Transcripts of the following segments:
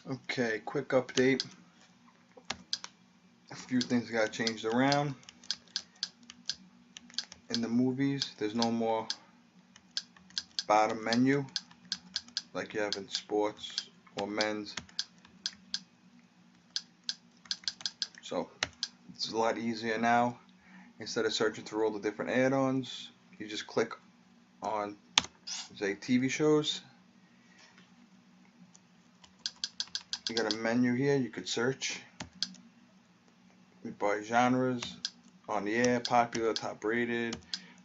Okay, quick update. A few things got changed around. In the movies, there's no more bottom menu like you have in sports or men's. So it's a lot easier now. Instead of searching through all the different add-ons, you just click on, say, TV shows. You got a menu here. You could search by genres, on the air, popular, top rated,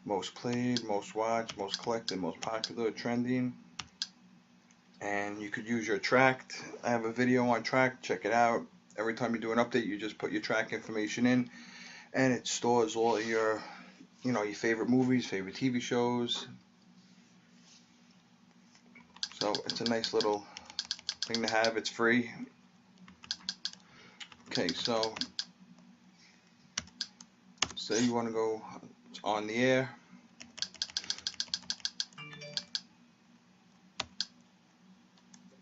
most played, most watched, most collected, most popular, trending. And you could use your tracked. I have a video on track. Check it out. Every time you do an update, you just put your track information in, and it stores all your, your favorite movies, favorite TV shows. So it's a nice little thing to have. It's free. Okay, so say you want to go on the air.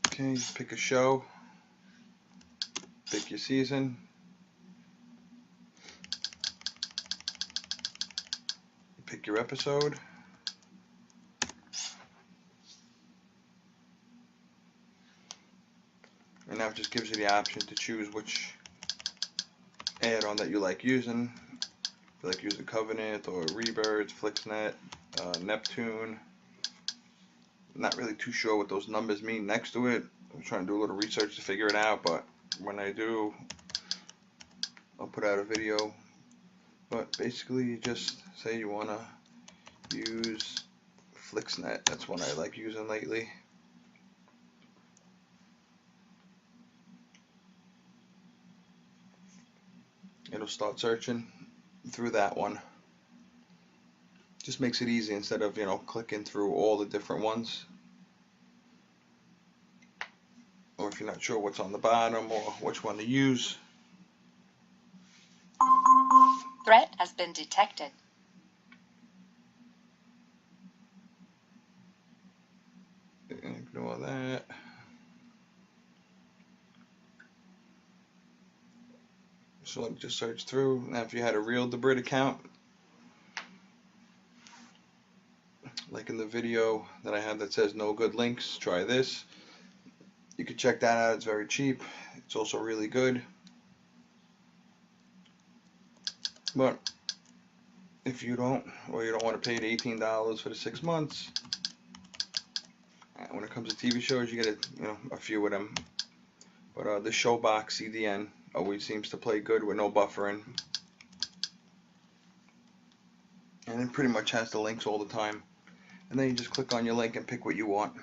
Okay, pick a show. Pick your season. Pick your episode. And now it just gives you the option to choose which add-on that you like using. If you like using Covenant or Rebirth, FlixNet, Neptune. I'm not really too sure what those numbers mean next to it. I'm trying to do a little research to figure it out, but when I do, I'll put out a video. But basically, you just say you want to use FlixNet. That's one I like using lately. It'll start searching through that one. Just makes it easy instead of, clicking through all the different ones. Or if you're not sure what's on the bottom or which one to use. Threat has been detected. Ignore that. So let me just search through. Now if you had a real Debrid account, like in the video that I have that says no good links, try this. You can check that out. It's very cheap. It's also really good. But if you don't, or you don't want to pay the $18 for the 6 months, when it comes to TV shows, you get a few of them. But the Showbox CDN always seems to play good with no buffering, and it pretty much has the links all the time. And then you just click on your link and pick what you want.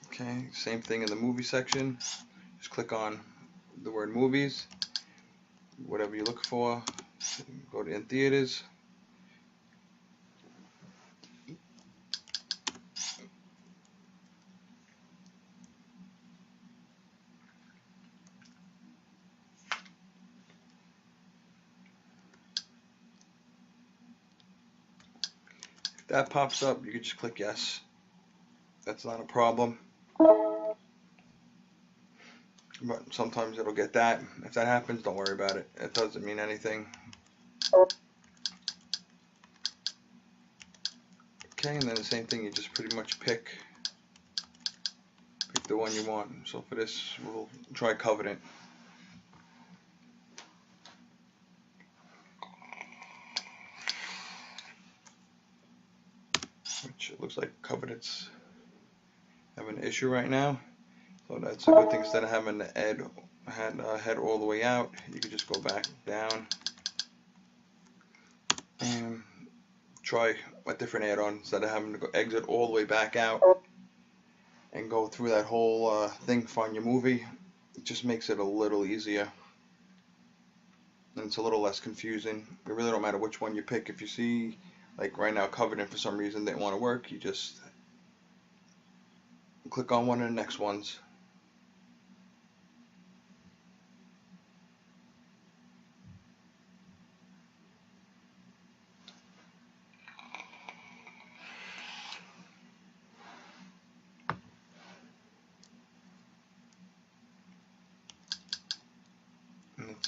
Okay, same thing in the movie section. Just click on the word movies, whatever you look for. Go to in theaters. If that pops up, you can just click yes. That's not a problem. But sometimes it'll get that. If that happens, don't worry about it. It doesn't mean anything. Okay, and then the same thing, you just pretty much pick the one you want. So for this, we'll try Covenant. Which it looks like Covenant's having an issue right now. So that's a good thing. Instead of having the head all the way out, you can just go back down and try a different add-on instead of having to go exit all the way back out and go through that whole thing, find your movie. It just makes it a little easier, and it's a little less confusing. It really don't matter which one you pick. If you see, like right now, Covenant for some reason didn't want to work, you just click on one of the next ones.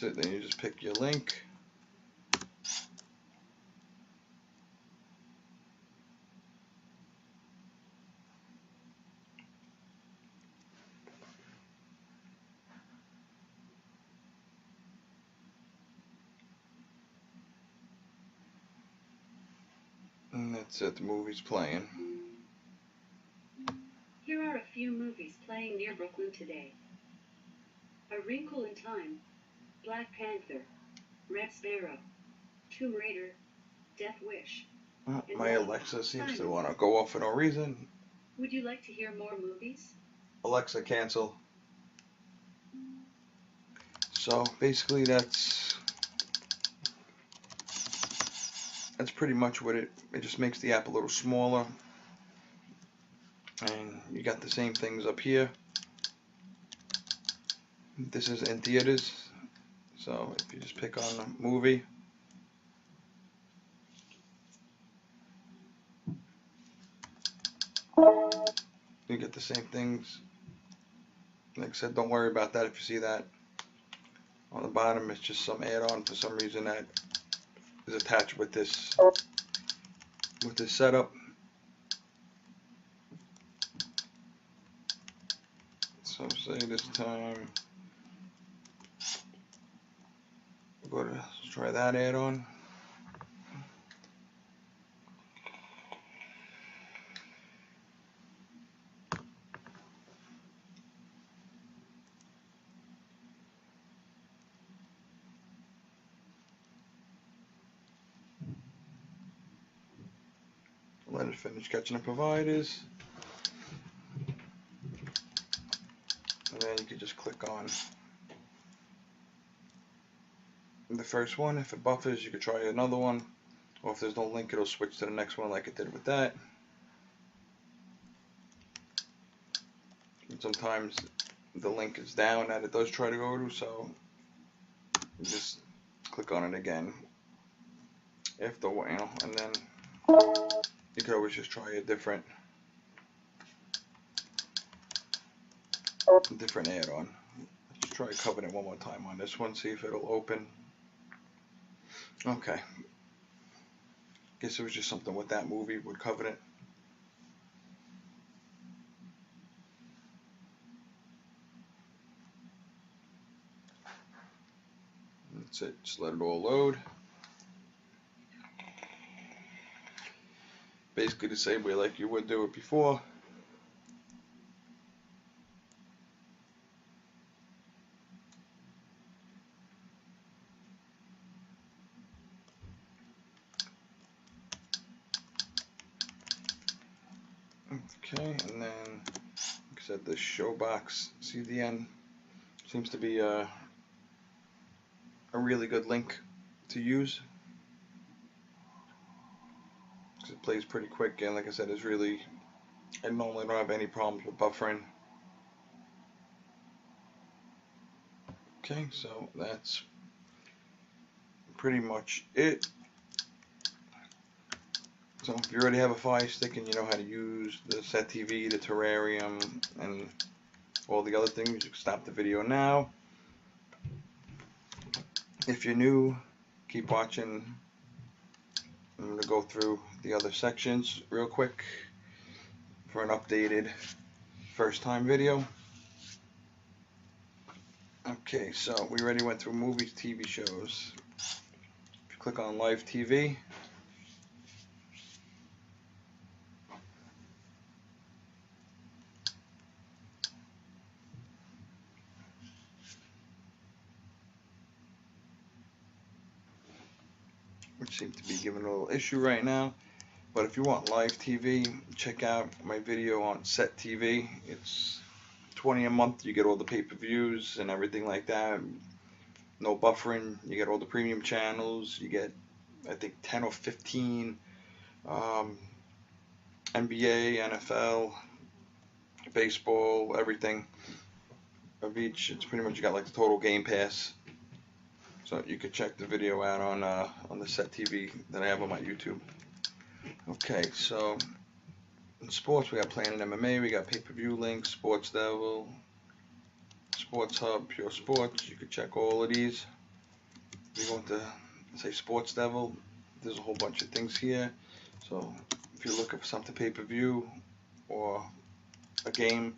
That's it. Then you just pick your link. And that's it. The movie's playing. Here are a few movies playing near Brooklyn today. A Wrinkle in Time, Black Panther, Red Sparrow, Tomb Raider, Death Wish. My Alexa seems to want to go off for no reason. Would you like to hear more movies? Alexa, cancel. So basically that's pretty much what it just makes the app a little smaller. And you got the same things up here. This is in theaters. So if you just pick on a movie, you get the same things. Like I said, don't worry about that if you see that. On the bottom, it's just some add-on for some reason that is attached with this setup. So say this time, let's try that add-on. Let it finish catching the providers. And then you can just click on the first one. If it buffers, you could try another one. Or if there's no link, it'll switch to the next one like it did with that. And sometimes the link is down that it does try to go to, so you just click on it again. If the, and then you could always just try a different add-on. Let's try Covenant one more time on this one, see if it'll open. Okay. Guess it was just something with that movie with Covenant. That's it. Just let it all load. Basically the same way like you would do it before. Okay, and then, like I said, the show box CDN seems to be a really good link to use. Because it plays pretty quick, and like I said, I normally don't have any problems with buffering. Okay, so that's pretty much it. So if you already have a Fire Stick and you know how to use the Set TV, the Terrarium, and all the other things, you can stop the video now. If you're new, keep watching. I'm going to go through the other sections real quick for an updated first time video. Okay, so we already went through movies, TV shows. If you click on Live TV, which seems to be giving a little issue right now. But if you want live TV, check out my video on Set TV. It's $20 a month. You get all the pay-per-views and everything like that. No buffering. You get all the premium channels. You get, I think, 10 or 15 NBA, NFL, baseball, everything of each. It's pretty much, you got like the total Game Pass. So you could check the video out on the Set TV that I have on my YouTube. Okay, so in sports we got Planet MMA, we got pay-per-view links, Sports Devil, Sports Hub, Pure Sports. You could check all of these. If you go into, say, Sports Devil, there's a whole bunch of things here. So if you're looking for something pay-per-view or a game,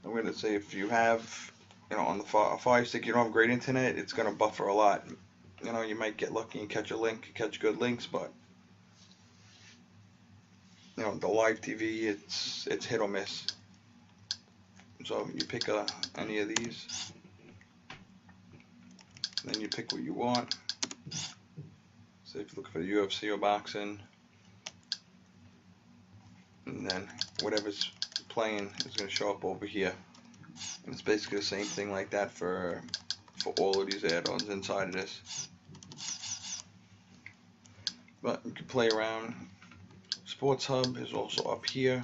I'm going to say if you have, on the Fire Stick, you don't have great internet, it's going to buffer a lot. You might get lucky and catch a link, catch good links, but the live TV, it's hit or miss. So you pick any of these, then you pick what you want. So if you look for the UFC or boxing, and then whatever's playing is going to show up over here. And it's basically the same thing like that for all of these add-ons inside of this. But you can play around. Sports Hub is also up here.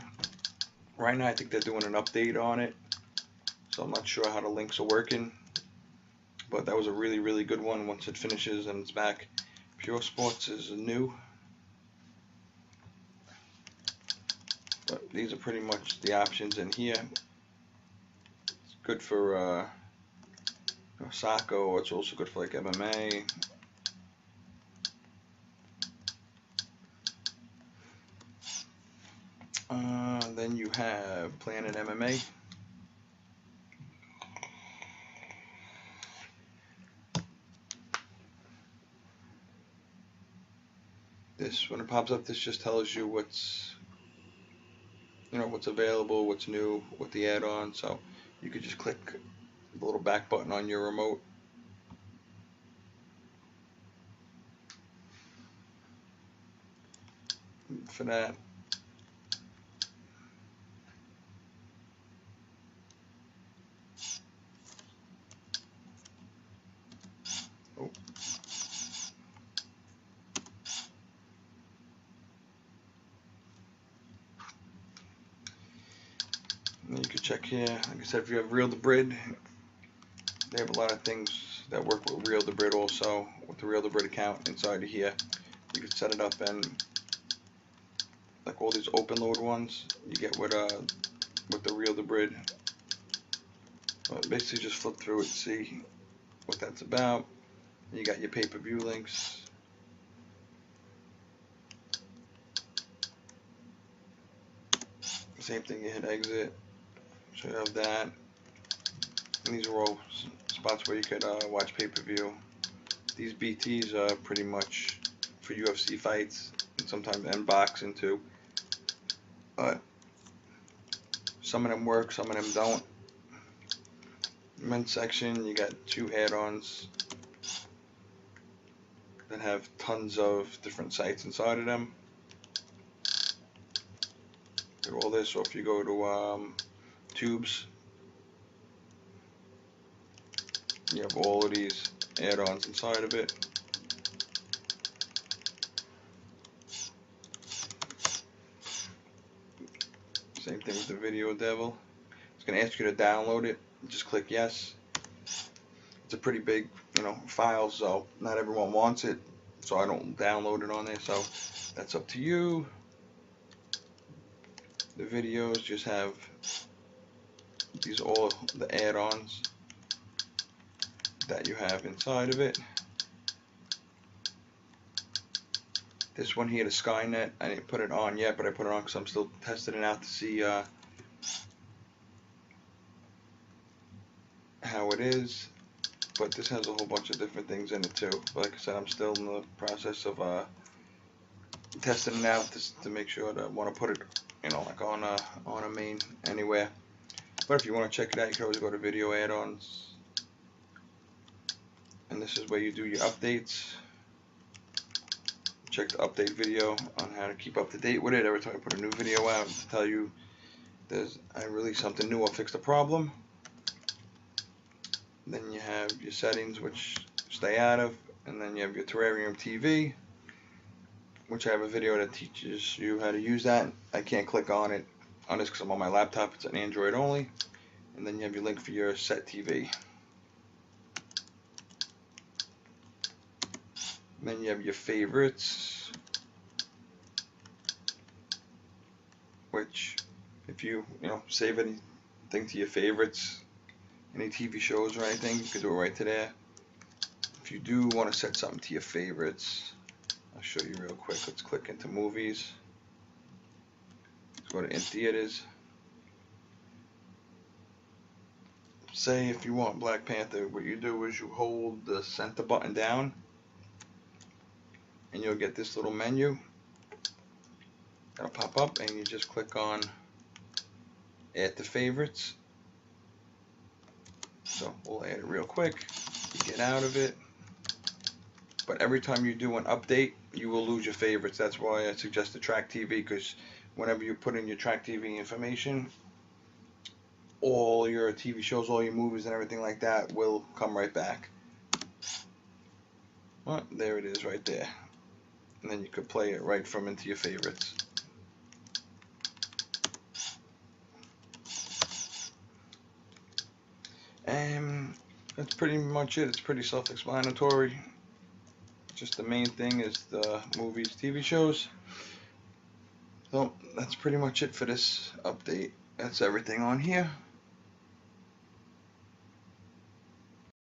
Right now I think they're doing an update on it, so I'm not sure how the links are working. But that was a really, really good one once it finishes and it's back. Pure Sports is new. But these are pretty much the options in here. It's good for soccer, or it's also good for like MMA. Then you have Planet MMA. This, when it pops up, this just tells you what's available, what's new, what the add-on. So you could just click the little back button on your remote. For that. Oh. And you can check here. Like I said, if you have Reel the Brid, they have a lot of things that work with Reel the Brid also. With the Reel the Brid account inside of here, you can set it up, and like all these open load ones, you get with the Reel the Brid. Basically, just flip through it, see what that's about. You got your pay-per-view links. Same thing, you hit exit, so you have that. And these are all spots where you could watch pay-per-view. These BTs are pretty much for UFC fights, and sometimes and boxing too. But some of them work, some of them don't. Men's section, you got 2 add-ons that have tons of different sites inside of them. Do all this, so if you go to Tubes, you have all of these add-ons inside of it. Same thing with the Video Devil. It's going to ask you to download it. Just click yes. It's a pretty big, file, so not everyone wants it, so I don't download it on there. So that's up to you. The videos just have these all the add-ons that you have inside of it. This one here, the Skynet, I didn't put it on yet, but I put it on because I'm still testing it out to see how it is. But this has a whole bunch of different things in it too. But like I said, I'm still in the process of testing it out to make sure that I want to put it, like on a main anywhere. But if you want to check it out, you can always go to Video Add-ons, and this is where you do your updates. Check the update video on how to keep up to date with it. Every time I put a new video out, to tell you I release something new or fix the problem. Then you have your settings, which stay out of, and then you have your Terrarium TV, which I have a video that teaches you how to use that. I can't click on it on this because I'm on my laptop. It's an Android only. And then you have your link for your set TV. And then you have your favorites, which if you save anything to your favorites, any TV shows or anything, you can do it right to there. if you do want to set something to your favorites, I'll show you real quick. Let's click into movies. Let's go to in theaters. Say if you want Black Panther, what you do is you hold the center button down and you'll get this little menu. It'll pop up and you just click on add to favorites. So we'll add it real quick. You get out of it. But every time you do an update, you will lose your favorites. That's why I suggest the Track TV, because whenever you put in your Track TV information, all your TV shows, all your movies and everything like that will come right back. Well, there it is right there. And then you could play it right from into your favorites. And that's pretty much it. It's pretty self-explanatory. Just the main thing is the movies, TV shows. So that's pretty much it for this update. That's everything on here.